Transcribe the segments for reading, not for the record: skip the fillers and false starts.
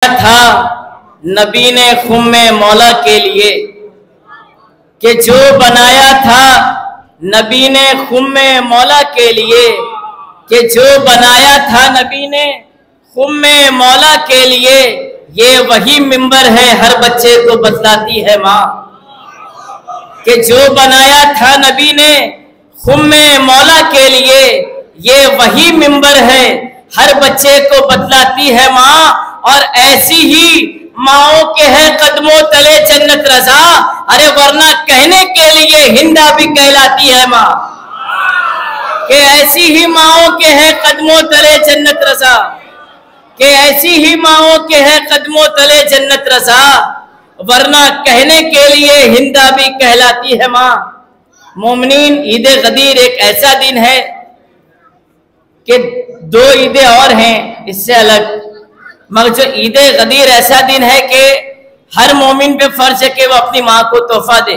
था नबी ने खुम्मे मौला के लिए, कि जो बनाया था नबी ने खुम्मे मौला के लिए, कि जो बनाया था नबी ने खुम्मे मौला के लिए, ये वही मिंबर है हर बच्चे को बतलाती है माँ। कि जो बनाया था नबी ने खुम्मे मौला के लिए, ये वही मिंबर है हर बच्चे को बतलाती है माँ। और ऐसी ही माओ के है कदमों तले जन्नत रजा, अरे वरना कहने के लिए हिंदा भी कहलाती है माँ। कि ऐसी ही माओ के है कदमों तले जन्नत रजा, कि ऐसी ही माओ के है कदमों तले जन्नत रजा, वरना कहने के लिए हिंदा भी कहलाती है माँ। मोमिनीन, ईद गदीर एक ऐसा दिन है कि दो ईदें और हैं इससे अलग, मगर जो ईद गदीर ऐसा दिन है कि हर मोमिन पे फर्ज है कि वो अपनी माँ को तोहफा दे।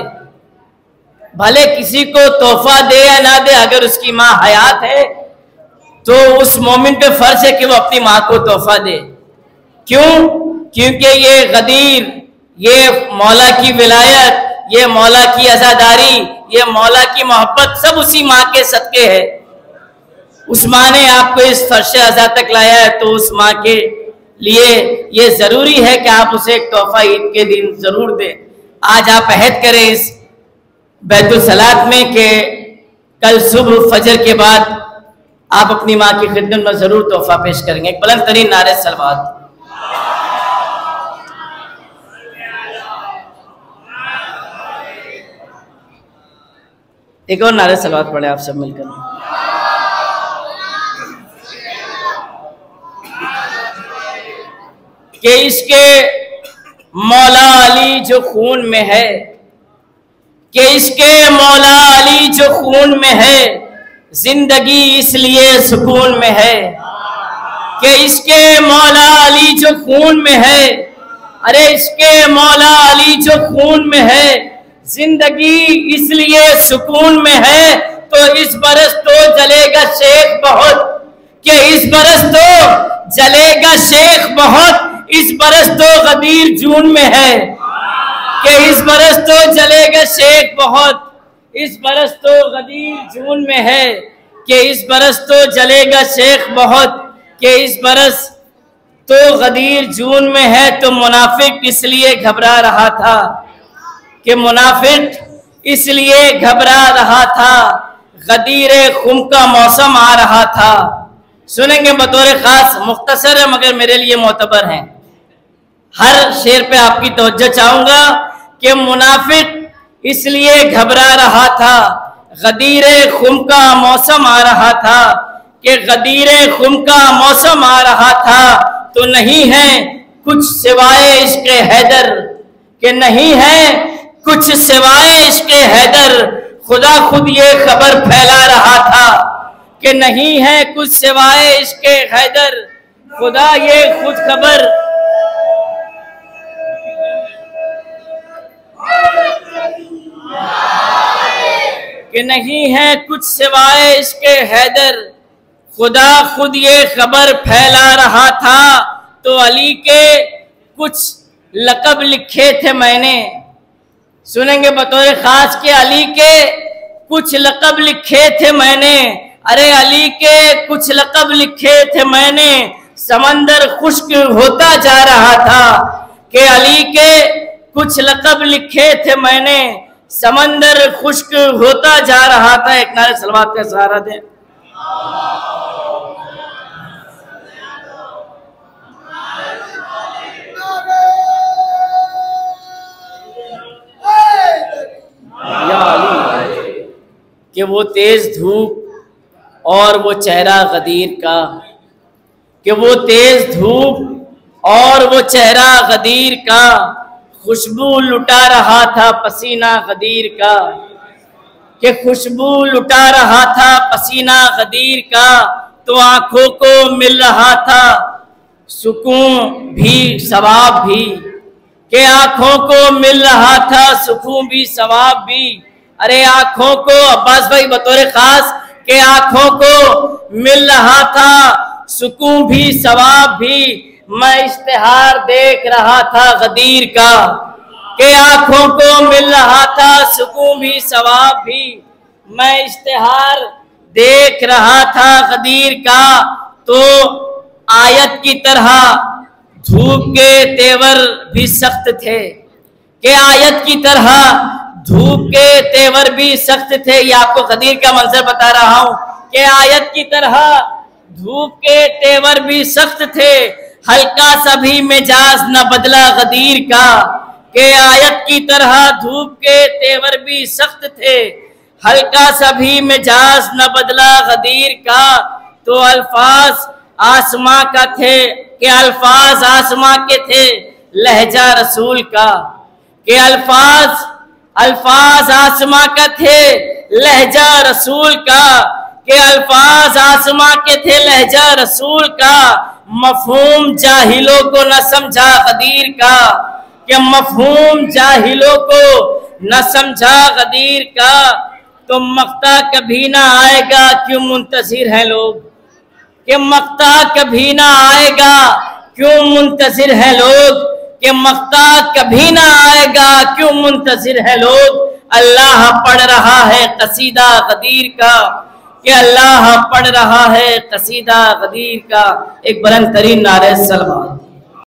भले किसी को तोहफा दे या ना दे, अगर उसकी माँ हयात है तो उस मोमिन पे फर्ज है कि वो अपनी माँ को तोहफा दे। क्यों? क्योंकि ये गदीर, ये मौला की विलायत, ये मौला की अज़ादारी, ये मौला की मोहब्बत सब उसी माँ के सदके है। उस माँ ने आपको इस फर्श अज़ा तक लाया है, तो उस माँ के लिए ये जरूरी है कि आप उसे एक तोहफा ईद के दिन जरूर दें। आज आप अहद करें इस बैतुल सलात में कि कल सुबह फजर के बाद आप अपनी माँ की खिदमत में जरूर तोहफा पेश करेंगे। एक बुलंद तरीन नारे सलवात। एक और नारे सलवात पढ़े आप सब मिलकर। कि इसके मौला अली जो खून में है, कि इसके मौला अली जो खून में है, जिंदगी इसलिए सुकून में है। कि इसके मौला अली जो खून में है, अरे इसके मौला अली जो खून में है, जिंदगी इसलिए सुकून में है। तो इस बरस तो जलेगा शेख बहुत, कि इस बरस तो जलेगा शेख बहुत, इस बरस तो गदीर जून में है। कि इस बरस तो जलेगा शेख बहुत, इस बरस तो गदीर जून में है। कि इस बरस तो जलेगा शेख बहुत, कि इस बरस तो गदीर जून में है। तो मुनाफिक इसलिए घबरा रहा था, कि मुनाफिक इसलिए घबरा रहा था, गदीर खुम का मौसम आ रहा था। सुनेंगे बतौर खास, मुख्तसर है मगर मेरे लिए मोतबर हैं। हर शेर पे आपकी तवज्जो चाहूंगा कि मुनाफिक इसलिए घबरा रहा था, गदीर खुम का मौसम आ रहा था। कि गदीर खुम का मौसम आ रहा था, तो नहीं है कुछ सिवाय इश्क़ हैदर, कि नहीं है कुछ सिवाय इश्क़ हैदर, खुदा खुद ये खबर फैला रहा था। कि नहीं है कुछ सिवाय इश्क़ हैदर, खुदा ये खुद खबर, कि नहीं है कुछ सिवाय इश्क़ हैदर, खुदा खुद ये खबर फैला रहा था। तो अली के कुछ लक़ब लिखे थे मैंने, सुनेंगे बतौर खास के अली के कुछ लक़ब लिखे थे मैंने। अरे अली के कुछ लक़ब लिखे थे मैंने, समंदर खुश्क होता जा रहा था। कि अली के कुछ लक़ब लिखे थे मैंने, समंदर खुश्क होता जा रहा था। एक नारे सलवात का सहारा दें। या अली, कि वो तेज धूप और वो चेहरा गदीर का, कि वो तेज धूप और वो चेहरा गदीर का, खुशबू लुटा रहा था पसीना गदीर का। कि खुशबू लुटा रहा था पसीना गदीर का, तो आंखों को मिल रहा था सुकून भी सवाब भी। कि आंखों को मिल रहा था सुकून भी सवाब भी। अरे आंखों को, अब्बास भाई बतौर खास, के आंखों को मिल रहा था सुकून भी सवाब भी, मैं इश्तिहार देख रहा था गदीर का, के आंखों को मिल रहा था सुकून भी सवाब भी। मैं इश्तिहार देख रहा था गदीर का, तो आयत की तरह धूप के तेवर भी सख्त थे, के आयत की तरह धूप के तेवर भी सख्त थे। ये आपको गदीर का मंजर बता रहा हूं कि आयत की तरह धूप के तेवर भी सख्त थे, हल्का सा भी मिजाज न बदला गदीर का, के आयत की तरह धूप के तेवर भी सख्त थे, हल्का सा भी मिजाज न बदला गदीर का। तो अल्फाज आसमां का थे, के अल्फाज आसमां के थे लहजा रसूल का, के अल्फाज आसमां का थे लहजा रसूल का, के अल्फाज आसमां के थे लहजा रसूल का। मफहूम जाहिलों को न समझा गदीर का, कि मफहूम जाहिलों को न समझा गदीर का। तो मक्ता कभी ना आएगा क्यों मुंतजिर हैं लोग, कि मक्ता कभी ना आएगा क्यों मुंतजिर हैं लोग, कि मक्ता कभी ना आएगा क्यों मुंतजिर हैं लोग। अल्लाह पढ़ रहा है कसीदा गदीर का, कि अल्लाह पढ़ रहा है कसीदा गदीर का। एक बुलंद तरीन नारे सलावत।